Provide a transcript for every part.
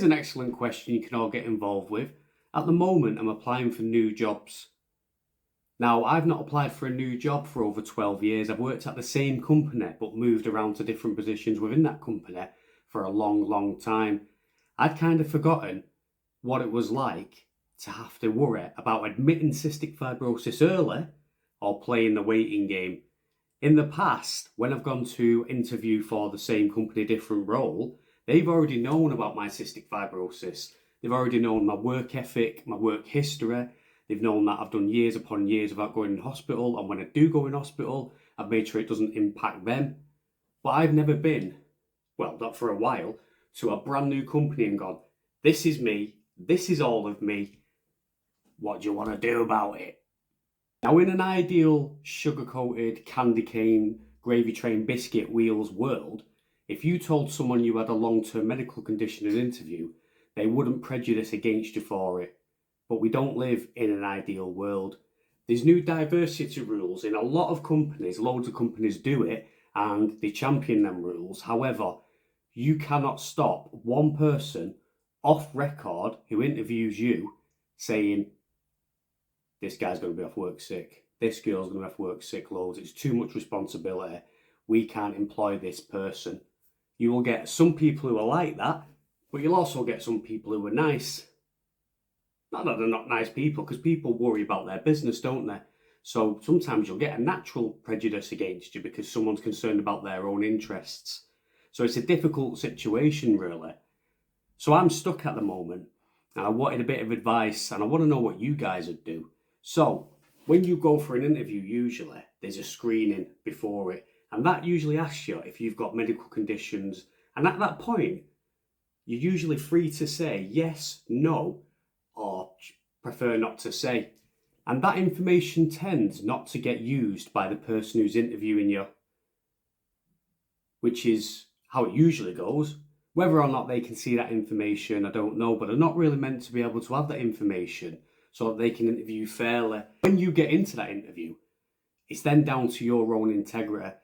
an excellent question you can all get involved with. At the moment, I'm applying for new jobs. Now, I've not applied for a new job for over 12 years. I've worked at the same company, but moved around to different positions within that company for a long, long time. I'd kind of forgotten what it was like to have to worry about admitting cystic fibrosis early or playing the waiting game. In the past, when I've gone to interview for the same company, different role, they've already known about my cystic fibrosis. They've already known my work ethic, my work history. They've known that I've done years upon years without going in hospital, and when I do go in hospital, I've made sure it doesn't impact them. But I've never been, well, not for a while, to a brand new company and gone, this is me, this is all of me, what do you want to do about it? Now, in an ideal sugar-coated, candy cane, gravy train biscuit wheels world, if you told someone you had a long-term medical condition in an interview, they wouldn't prejudice against you for it. But we don't live in an ideal world. There's new diversity rules in a lot of companies. Loads of companies do it and they champion them rules. However, you cannot stop one person off record who interviews you saying, this guy's going to be off work sick, this girl's going to be off work sick loads, it's too much responsibility, we can't employ this person. You will get some people who are like that, but you'll also get some people who are nice. Not that they're not nice people, because people worry about their business, don't they? So sometimes you'll get a natural prejudice against you because someone's concerned about their own interests. So it's a difficult situation, really. So I'm stuck at the moment, and I wanted a bit of advice, and I want to know what you guys would do. So when you go for an interview, usually there's a screening before it, and that usually asks you if you've got medical conditions. And at that point, you're usually free to say yes, no, or prefer not to say. And that information tends not to get used by the person who's interviewing you, which is how it usually goes. Whether or not they can see that information, I don't know, but they're not really meant to be able to have that information so that they can interview you fairly. When you get into that interview, it's then down to your own integrity.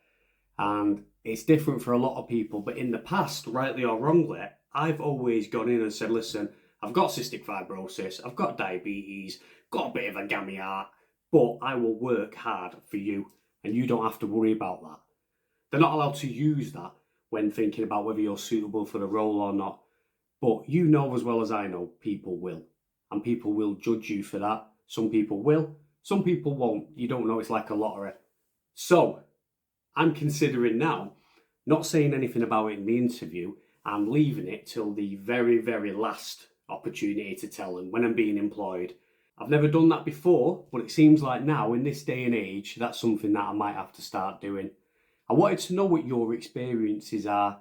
And it's different for a lot of people, but in the past, rightly or wrongly, I've always gone in and said, listen, I've got cystic fibrosis, I've got diabetes, got a bit of a gammy heart, but I will work hard for you and you don't have to worry about that. They're not allowed to use that when thinking about whether you're suitable for the role or not. But you know as well as I know, people will. And people will judge you for that. Some people will, some people won't. You don't know, it's like a lottery. So, I'm considering now not saying anything about it in the interview and leaving it till the very, very last opportunity to tell them when I'm being employed. I've never done that before, but it seems like now, in this day and age, that's something that I might have to start doing. I wanted to know what your experiences are.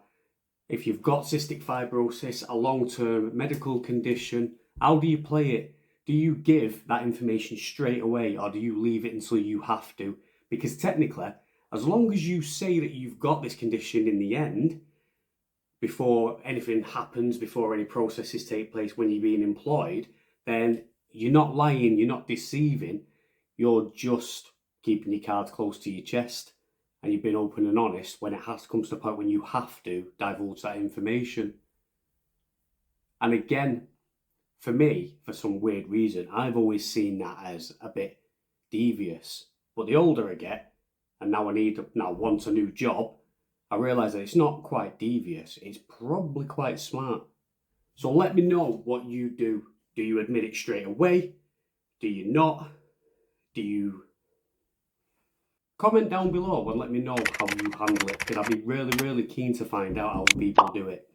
If you've got cystic fibrosis, a long-term medical condition, how do you play it? Do you give that information straight away, or do you leave it until you have to? Because technically, as long as you say that you've got this condition in the end, before anything happens, before any processes take place when you're being employed, then you're not lying, you're not deceiving, you're just keeping your cards close to your chest. And you've been open and honest when it comes to the point when you have to divulge that information. And again, for me, for some weird reason, I've always seen that as a bit devious. But the older I get, and now want a new job, I realise that it's not quite devious, it's probably quite smart. So let me know what you do. Do you admit it straight away? Do you not? Do you... Comment down below and let me know how you handle it, because I'd be really, really keen to find out how people do it.